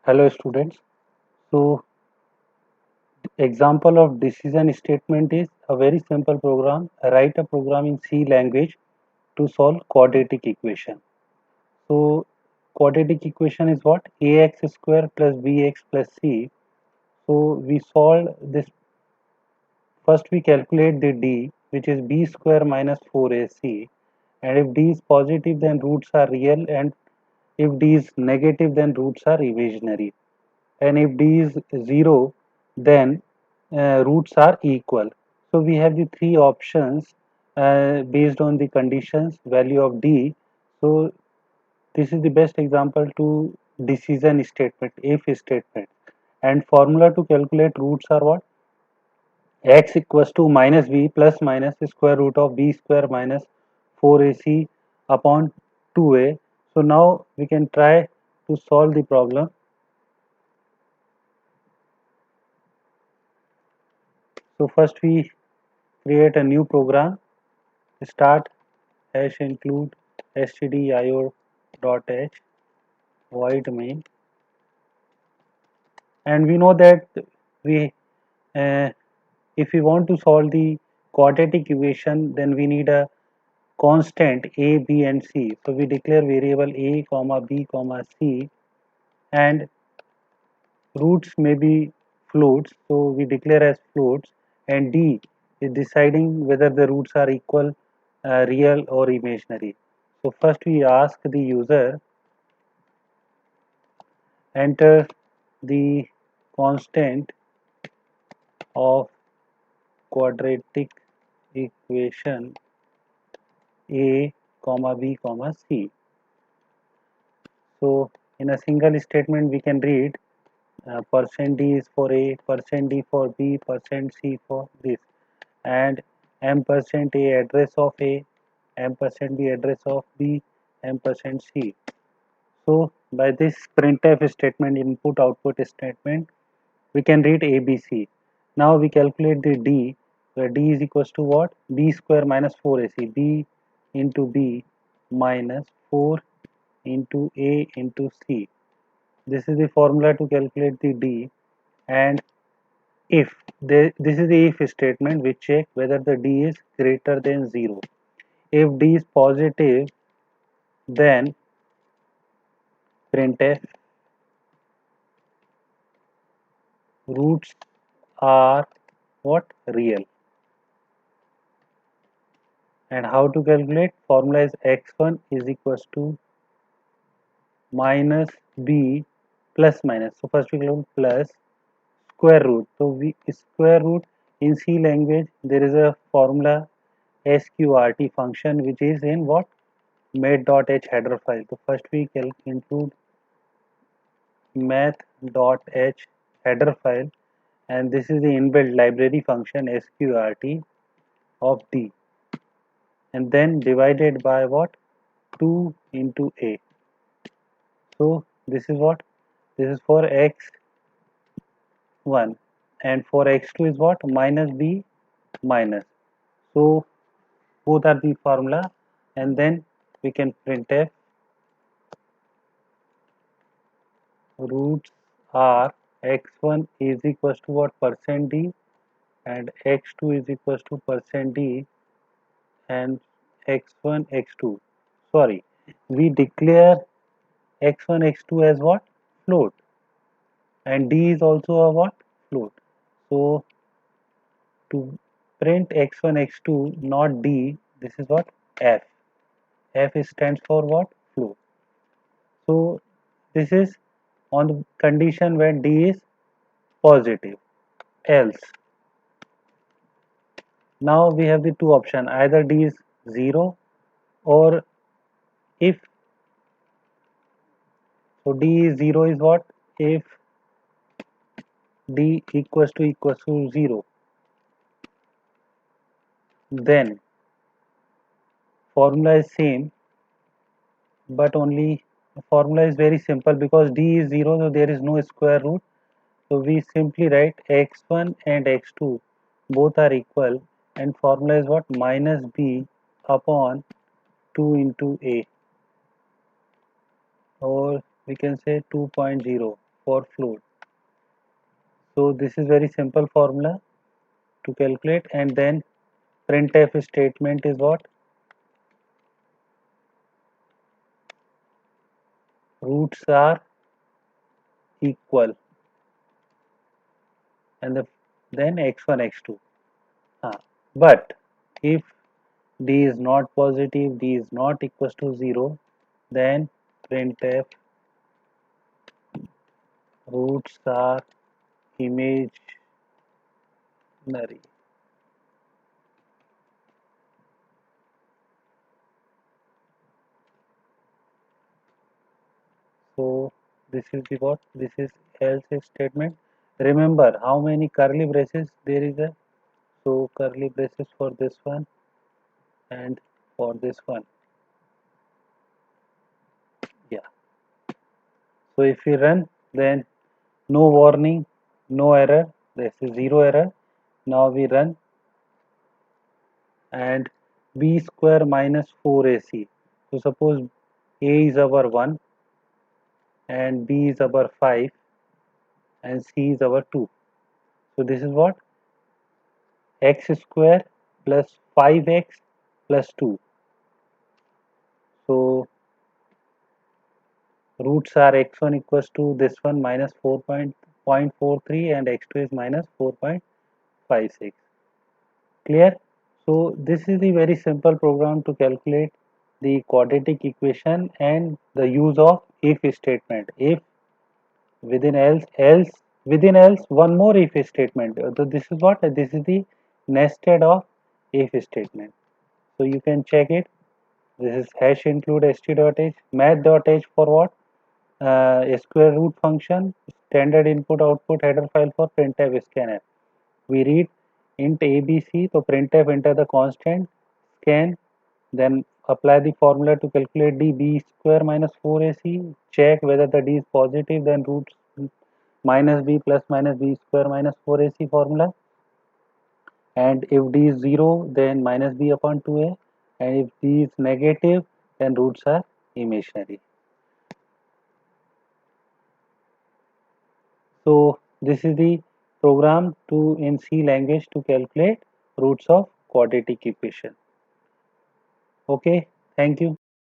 Hello students. So example of decision statement is a very simple program. Write a program in C language to solve quadratic equation. So quadratic equation is what? Ax square plus bx plus c. So we solve this. First we calculate the d, which is b square minus 4ac, and if d is positive then roots are real, and if d is negative then roots are imaginary, and if d is 0 then roots are equal. So we have the three options based on the conditions value of d. So this is the best example to decision statement, if statement, and formula to calculate roots are what? X equals to minus b plus minus square root of b square minus 4ac upon 2a. So now we can try to solve the problem. So first we create a new program. Start hash include stdio dot h void main, and we know that we uh, if we want to solve the quadratic equation, then we need a constant a, b, and c. So we declare variable a, comma b, comma c, and roots may be floats. So we declare as floats, and d is deciding whether the roots are equal, real, or imaginary. So first we ask the user enter the constant of quadratic equation a, comma b, comma c. So in a single statement we can read percent d is for a, percent d for b, percent c for this, and m percent a address of a, m percent b address of b, m percent c. So by this printf statement, input output statement, we can read ABC. Now we calculate the D, where D is equals to what? B square minus 4AC. B into B minus 4 into A into C. This is the formula to calculate the D. And if this is the if statement, we check whether the D is greater than 0. If D is positive, then printf roots are what? Real. And how to calculate? Formula is x1 is equals to minus b plus minus. So first we calculate plus square root. So we square root in C language there is a formula sqrt function which is in what? Math.h header file. So first we include math.h header file, and this is the inbuilt library function sqrt of d, and then divided by what? 2 into a. So this is what? This is for x1, and for x2 is what? Minus b minus. So both are the formula, and then we can printf roots are x1 is equals to what? Percent d, and x2 is equals to percent d, and x1 x2. Sorry, we declare x1 x2 as what? Float, and d is also a what? Float. So to print x1 x2 not d, this is what? F. F stands for what? Float. So this is on the condition when d is positive. Else, now we have the two options, either d is 0, or if, so d is 0 is what? If d equals to 0, then formula is same, but only formula is very simple because d is 0, so there is no square root. So we simply write x1 and x2 both are equal, and formula is what? Minus b upon 2 into a, or we can say 2.0. for float. So this is very simple formula to calculate, and then printf statement is what? Roots are equal, and then x1 x2. But if d is not positive, d is not equals to 0, then printf roots are imaginary. So this is the what? This is else statement. Remember how many curly braces there is a, so curly braces for this one and for this one. Yeah. So if we run, then no warning, no error. This is zero error. Now we run, and b square minus 4ac. So suppose a is our 1 and b is our 5 and c is our 2. So this is what? X square plus 5x plus 2. So roots are x1 equals to this one minus 4.43 and x2 is minus 4.56. Clear? So this is the very simple program to calculate the quadratic equation and the use of if statement. If within else within else one more if statement. So this is what? This is the nested of if statement. So you can check it. This is hash include st.h math.h for what? A square root function, standard input output header file for printf scanf. We read int abc, so printf enter the constant, scan, then apply the formula to calculate d. B square minus 4ac, check whether the d is positive, then roots minus b plus minus b square minus 4ac formula, and if d is 0 then minus b upon 2a, and if d is negative then roots are imaginary. So this is the program to in C language to calculate roots of quadratic equation. Okay, thank you.